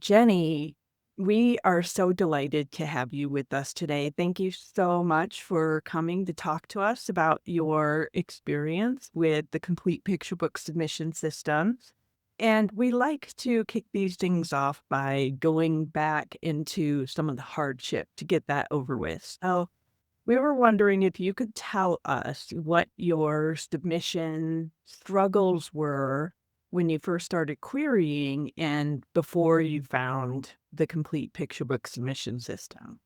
Jenny, we are so delighted to have you with us today. Thank you so much for coming to talk to us about your experience with the complete picture book submission system. And we like to kick these things off by going back into some of the hardship to get that over with. So we were wondering if you could tell us what your submission struggles were when you first started querying and before you found the complete picture book submission system.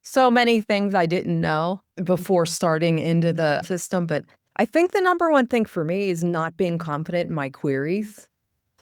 So many things I didn't know before starting into the system, but I think the number one thing for me is not being confident in my queries.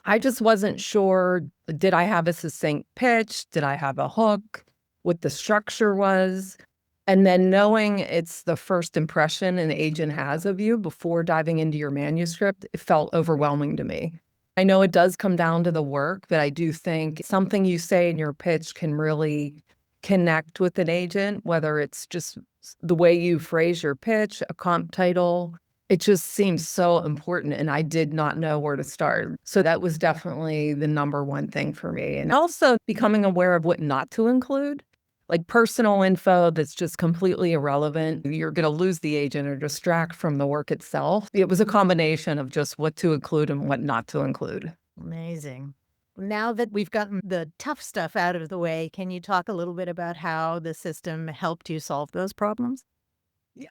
I just wasn't sure, did I have a succinct pitch? Did I have a hook? What the structure was? And then knowing it's the first impression an agent has of you before diving into your manuscript, it felt overwhelming to me. I know it does come down to the work, but I do think something you say in your pitch can really connect with an agent, whether it's just the way you phrase your pitch, a comp title. It just seems so important, and I did not know where to start. So that was definitely the number one thing for me. And also becoming aware of what not to include, like personal info that's just completely irrelevant. You're going to lose the agent or distract from the work itself. It was a combination of just what to include and what not to include. Amazing. Now that we've gotten the tough stuff out of the way, can you talk a little bit about how the system helped you solve those problems?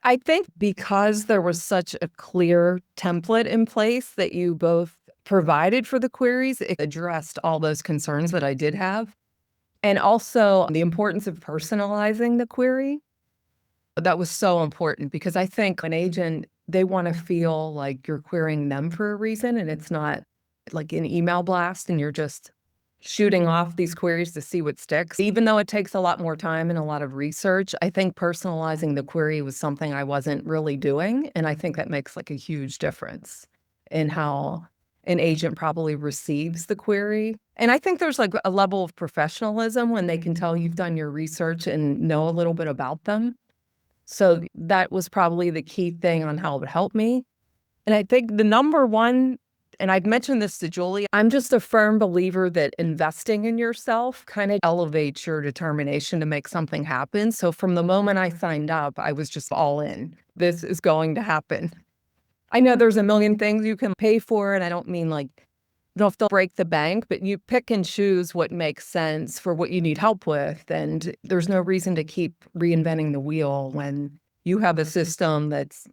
I think because there was such a clear template in place that you both provided for the queries, it addressed all those concerns that I did have. And also the importance of personalizing the query. That was so important because I think an agent, they want to feel like you're querying them for a reason and it's not like an email blast and you're just shooting off these queries to see what sticks. Even though it takes a lot more time and a lot of research, I think personalizing the query was something I wasn't really doing. And I think that makes like a huge difference in how an agent probably receives the query. And I think there's like a level of professionalism when they can tell you've done your research and know a little bit about them. So that was probably the key thing on how it helped me. And I think the number one, and I've mentioned this to Julie, I'm just a firm believer that investing in yourself kind of elevates your determination to make something happen. So from the moment I signed up, I was just all in. This is going to happen. I know there's a million things you can pay for, and I don't mean like you don't have to break the bank, but you pick and choose what makes sense for what you need help with. And there's no reason to keep reinventing the wheel when you have a system that's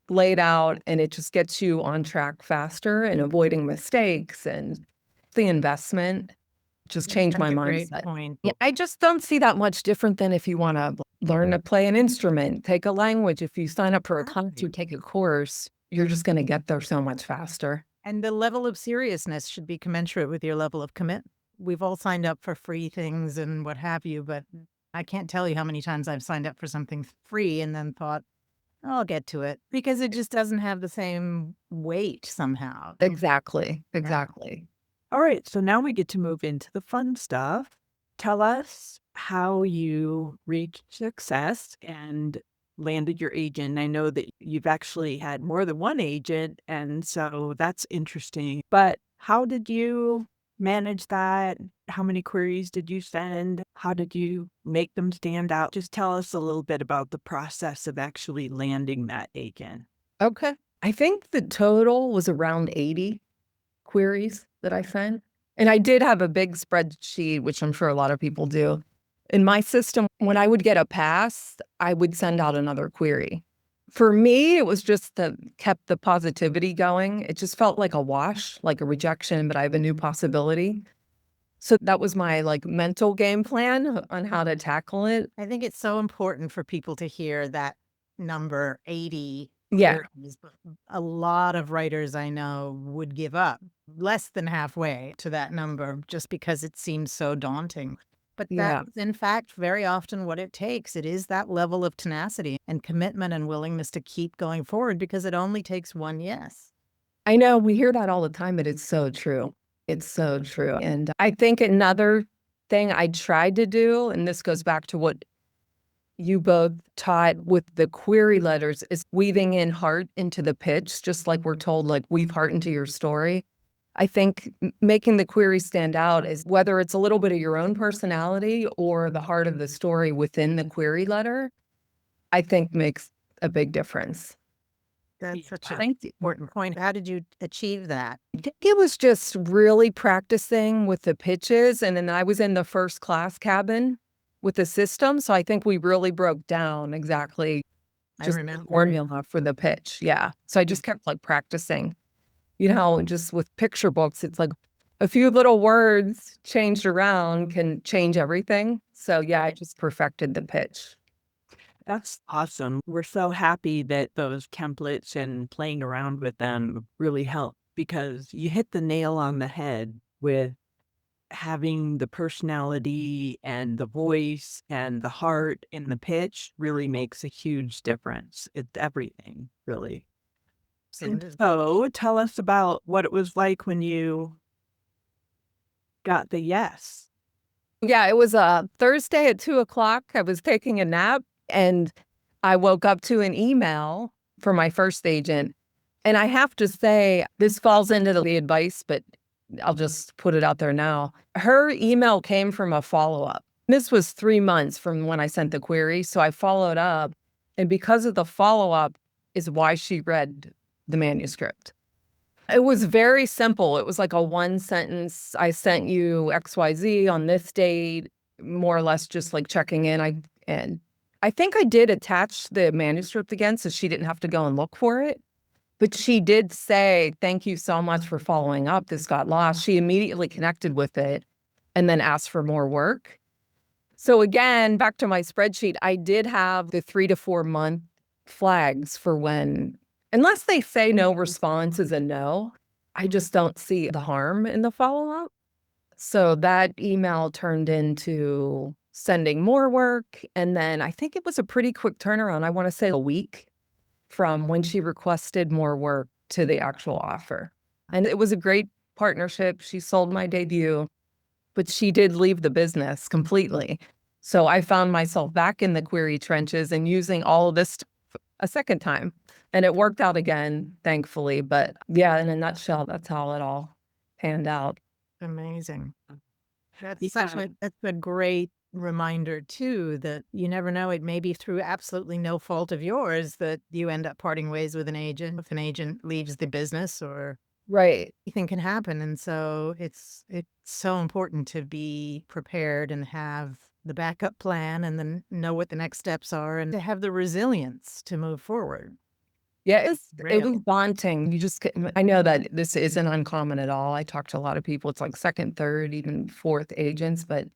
laid out and it just gets you on track faster and avoiding mistakes, and the investment just changed my That's a great mindset. point. Yeah, I just don't see that much different than if you want to learn to play an instrument, take a language. If you sign up for a class, you take a course, you're just going to get there so much faster. And the level of seriousness should be commensurate with your level of commitment. We've all signed up for free things and what have you, but I can't tell you how many times I've signed up for something free and then thought, I'll get to it because it just doesn't have the same weight somehow. Exactly. Exactly. All right, so now we get to move into the fun stuff. Tell us how you reached success and landed your agent. I know that you've actually had more than one agent, and so that's interesting. But how did you manage that? How many queries did you send? How did you make them stand out? Just tell us a little bit about the process of actually landing that agent. Okay. I think the total was around 80 queries that I sent. And I did have a big spreadsheet, which I'm sure a lot of people do. In my system, when I would get a pass, I would send out another query. For me, it was just that kept the positivity going. It just felt like a wash, like a rejection, but I have a new possibility. So that was my like mental game plan on how to tackle it. I think it's so important for people to hear that number 80. Yeah. Queries. A lot of writers I know would give up less than halfway to that number just because it seems so daunting. But Yeah. that's in fact very often what it takes. It is that level of tenacity and commitment and willingness to keep going forward because it only takes one yes. I know we hear that all the time, but it's so true. It's so true. And I think another thing I tried to do, and this goes back to what you both taught with the query letters, is weaving in heart into the pitch, just like we're told, like weave heart into your story. I think making the query stand out is whether it's a little bit of your own personality or the heart of the story within the query letter, I think makes a big difference. That's such an Thank you. important point. How did you achieve that? I think it was just really practicing with the pitches. And then I was in the first class cabin with the system. So I think we really broke down exactly I just the remember. formula for the pitch. Yeah. So I just kept like practicing. You know, just with picture books, it's like a few little words changed around can change everything. So yeah, I just perfected the pitch. That's awesome. We're so happy that those templates and playing around with them really help because you hit the nail on the head with having the personality and the voice and the heart and the pitch really makes a huge difference. It's everything, really. And Absolutely. so tell us about what it was like when you got the yes. Yeah, it was a Thursday at 2 o'clock. I was taking a nap and I woke up to an email from my first agent. And I have to say, this falls into the advice, but I'll just put it out there now. Her email came from a follow up. This was 3 months from when I sent the query. So I followed up. And because of the follow up, is why she read the manuscript. It was very simple. It was like a one sentence, I sent you XYZ on this date, more or less just like checking in. And I think I did attach the manuscript again so she didn't have to go and look for it. But she did say, "Thank you so much for following up. This got lost." She immediately connected with it and then asked for more work. So again, back to my spreadsheet, I did have the 3 to 4 month flags for when, unless they say no response is a no, I just don't see the harm in the follow up. So that email turned into sending more work. And then I think it was a pretty quick turnaround. I want to say a week from when she requested more work to the actual offer. And it was a great partnership. She sold my debut, but she did leave the business completely. So I found myself back in the query trenches and using all of this a second time. And it worked out again, thankfully. But yeah, in a nutshell, that's how it all panned out. Amazing. That's Yeah. that's a great reminder too, that you never know. It may be through absolutely no fault of yours that you end up parting ways with an agent. If an agent leaves the business or Right. anything can happen. And so it's so important to be prepared and have the backup plan and then know what the next steps are and to have the resilience to move forward. Yeah, it was Real. daunting. I know that this isn't uncommon at all. I talk to a lot of people. It's like second, third, even fourth agents, but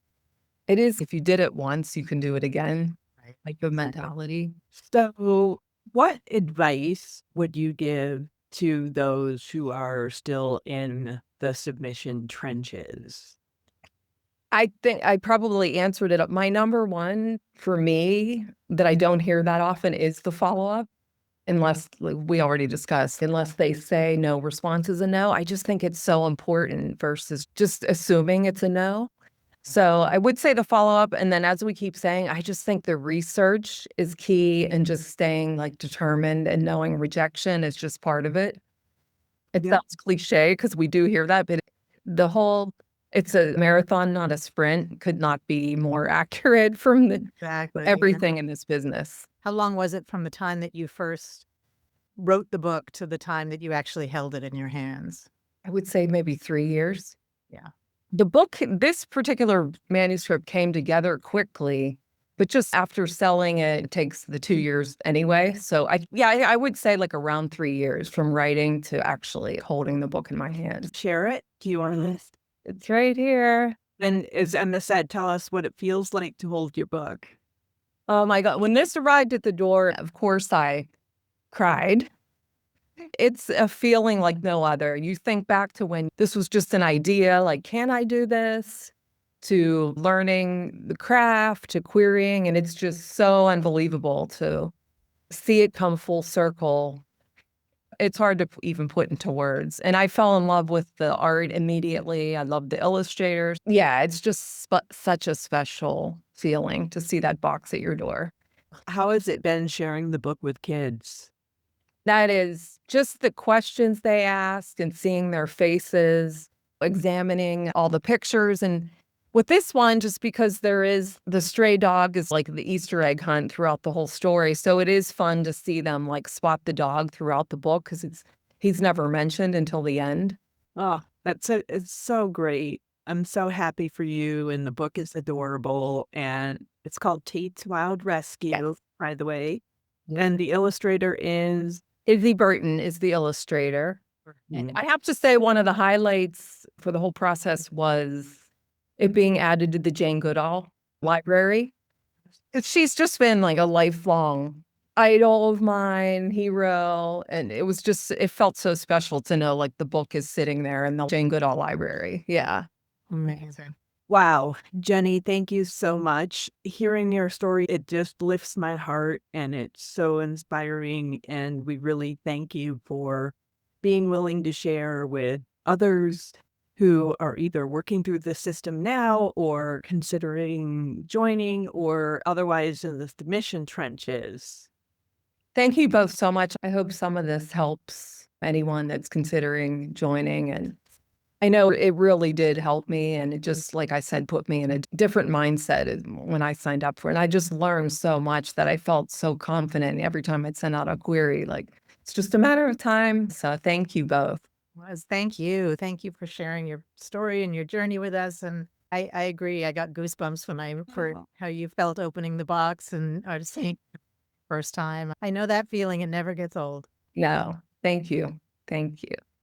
it is, if you did it once, you can do it again, Right. like the mentality. So, what advice would you give to those who are still in the submission trenches? I think I probably answered it. My number one for me that I don't hear that often is the follow-up, unless like we already discussed, unless they say no response is a no. I just think it's so important versus just assuming it's a no. So I would say the follow-up, and then as we keep saying, I just think the research is key and just staying like determined and knowing rejection is just part of it. It Yeah. sounds cliche because we do hear that, but the whole it's a marathon, not a sprint, could not be more accurate from Exactly. everything in this business. How long was it from the time that you first wrote the book to the time that you actually held it in your hands? I would say maybe 3 years. Yeah. The book, this particular manuscript came together quickly, but just after selling it, it takes the 2 years anyway. So I would say like around 3 years from writing to actually holding the book in my hand. Share it. Do you want to? It's right here. And as Emma said, tell us what it feels like to hold your book. Oh my God. When this arrived at the door, of course I cried. It's a feeling like no other. You think back to when this was just an idea, like, can I do this? To learning the craft, to querying, and it's just so unbelievable to see it come full circle. It's hard to even put into words. And I fell in love with the art immediately. I love the illustrators. Yeah, it's just such a special feeling to see that box at your door. How has it been sharing the book with kids? That is just the questions they asked and seeing their faces, examining all the pictures. And with this one, just because there is the stray dog is like the Easter egg hunt throughout the whole story. So it is fun to see them like spot the dog throughout the book because he's never mentioned until the end. Oh, it's so great. I'm so happy for you, and the book is adorable, and it's called Tate's Wild Rescue, by the way. And the illustrator is Izzy Burton is the illustrator. And I have to say, one of the highlights for the whole process was it being added to the Jane Goodall library. She's just been like a lifelong idol of mine, hero. And it felt so special to know like the book is sitting there in the Jane Goodall library. Yeah. Amazing. Wow, Jenny, thank you so much. Hearing your story, it just lifts my heart and it's so inspiring. And we really thank you for being willing to share with others who are either working through the system now or considering joining or otherwise in the submission trenches. Thank you both so much. I hope some of this helps anyone that's considering joining. And I know it really did help me. And it just, like I said, put me in a different mindset when I signed up for it. And I just learned so much that I felt so confident every time I'd send out a query. Like, it's just a matter of time. So thank you both. Thank you. Thank you for sharing your story and your journey with us. And I agree. I got goosebumps when I heard how you felt opening the box and I was saying first time. I know that feeling. It never gets old. No, thank you. Thank you.